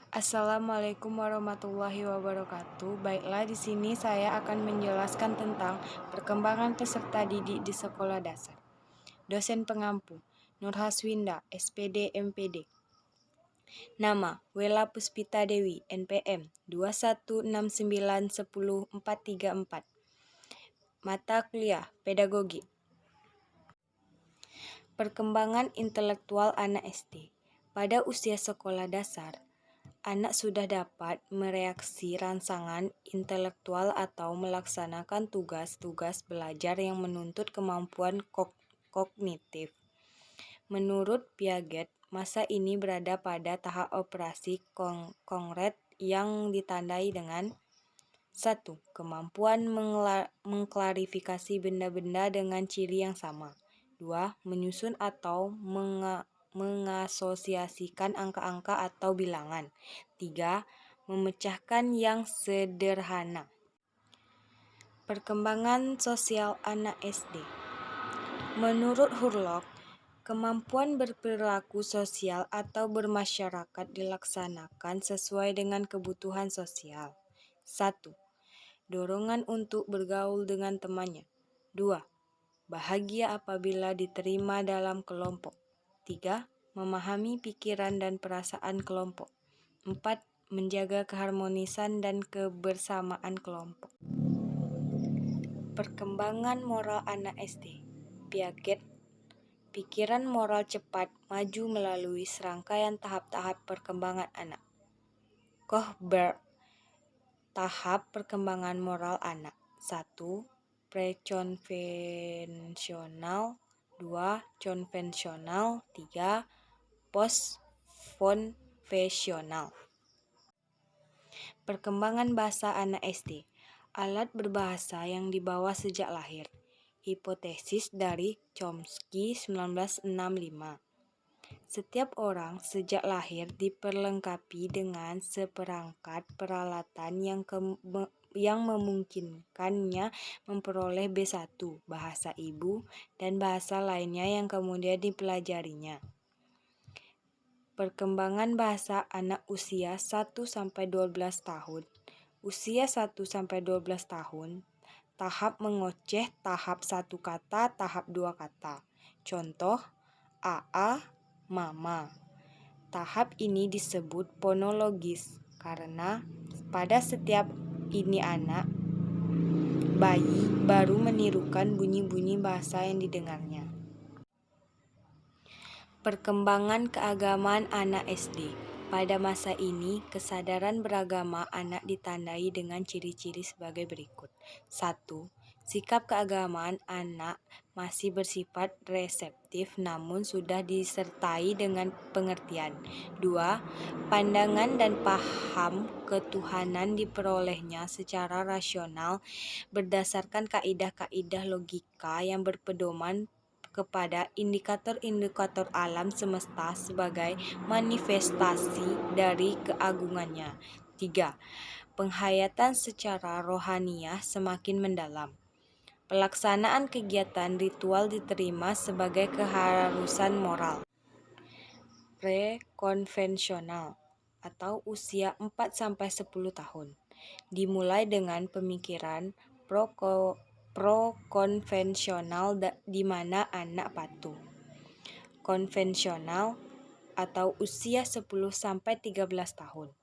Assalamualaikum warahmatullahi wabarakatuh. Baiklah, di sini saya akan menjelaskan tentang perkembangan peserta didik di sekolah dasar. Dosen pengampu, Nurhaswinda, SPD MPD. Nama, Wela Puspita Dewi, NPM 216910434. Mata kuliah, Pedagogi. Perkembangan intelektual anak SD. Pada usia sekolah dasar, anak sudah dapat mereaksi rangsangan intelektual atau melaksanakan tugas-tugas belajar yang menuntut kemampuan kognitif. Menurut Piaget, masa ini berada pada tahap operasi konkret yang ditandai dengan 1. Kemampuan mengklarifikasi benda-benda dengan ciri yang sama. 2. Menyusun atau mengasosiasikan angka-angka atau bilangan. 3. Memecahkan yang sederhana. Perkembangan sosial anak SD. Menurut Hurlock, kemampuan berperilaku sosial atau bermasyarakat dilaksanakan sesuai dengan kebutuhan sosial. 1. Dorongan untuk bergaul dengan temannya. 2. Bahagia apabila diterima dalam kelompok. 3. Memahami pikiran dan perasaan kelompok. 4. Menjaga keharmonisan dan kebersamaan kelompok. Perkembangan moral anak SD. Piaget, pikiran moral cepat maju melalui serangkaian tahap-tahap perkembangan anak. Kohberg, tahap perkembangan moral anak. 1. Pre-konvensional. 2. Konvensional. 3. Post-konvensional. Perkembangan bahasa anak SD. Alat berbahasa yang dibawa sejak lahir. Hipotesis dari Chomsky 1965. Setiap orang sejak lahir diperlengkapi dengan seperangkat peralatan yang memungkinkannya memperoleh B1, bahasa ibu, dan bahasa lainnya yang kemudian dipelajarinya. Perkembangan bahasa anak usia 1-12 tahun. Usia 1-12 tahun, tahap mengoceh, tahap 1 kata, tahap 2 kata. Contoh, AA, mama. Tahap ini disebut fonologis karena pada setiap ini anak bayi baru menirukan bunyi-bunyi bahasa yang didengarnya. Perkembangan keagamaan anak SD. Pada masa ini, kesadaran beragama anak ditandai dengan ciri-ciri sebagai berikut. 1. Sikap keagamaan anak masih bersifat reseptif namun sudah disertai dengan pengertian. 2. Pandangan dan paham ketuhanan diperolehnya secara rasional berdasarkan kaidah-kaidah logika yang berpedoman kepada indikator-indikator alam semesta sebagai manifestasi dari keagungannya. 3. Penghayatan secara rohaniah semakin mendalam. Pelaksanaan kegiatan ritual diterima sebagai keharusan moral. Pre-konvensional atau usia 4-10 tahun. Dimulai dengan pemikiran pro-konvensional di mana anak patuh. Konvensional atau usia 10-13 tahun.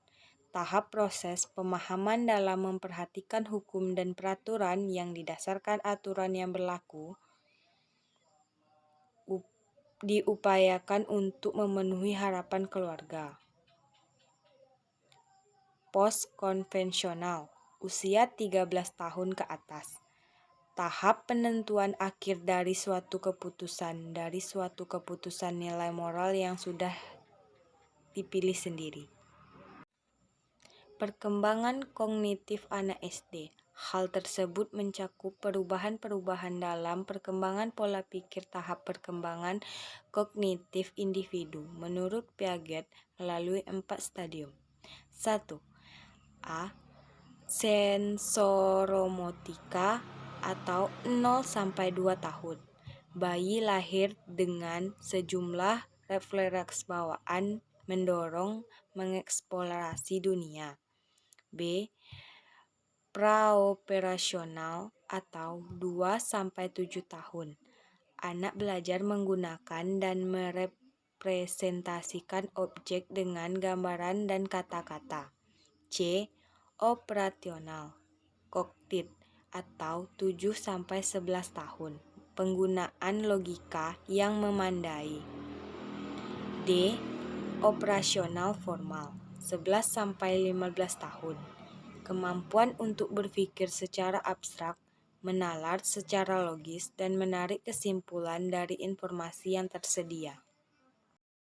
Tahap proses pemahaman dalam memperhatikan hukum dan peraturan yang didasarkan aturan yang berlaku diupayakan untuk memenuhi harapan keluarga. Post-konvensional, usia 13 tahun ke atas. Tahap penentuan akhir dari suatu keputusan nilai moral yang sudah dipilih sendiri. Perkembangan kognitif anak SD. Hal tersebut mencakup perubahan-perubahan dalam perkembangan pola pikir tahap perkembangan kognitif individu menurut Piaget melalui 4 stadium. 1. A. Sensoromotika atau 0-2 tahun. Bayi lahir dengan sejumlah refleks bawaan, mendorong, mengeksplorasi dunia. B. Praoperasional atau 2-7 tahun. Anak belajar menggunakan dan merepresentasikan objek dengan gambaran dan kata-kata. C. Operasional koktit atau 7-11 tahun. Penggunaan logika yang memandai. D. Operasional formal 11-15 tahun. Kemampuan untuk berpikir secara abstrak, menalar secara logis, dan menarik kesimpulan dari informasi yang tersedia.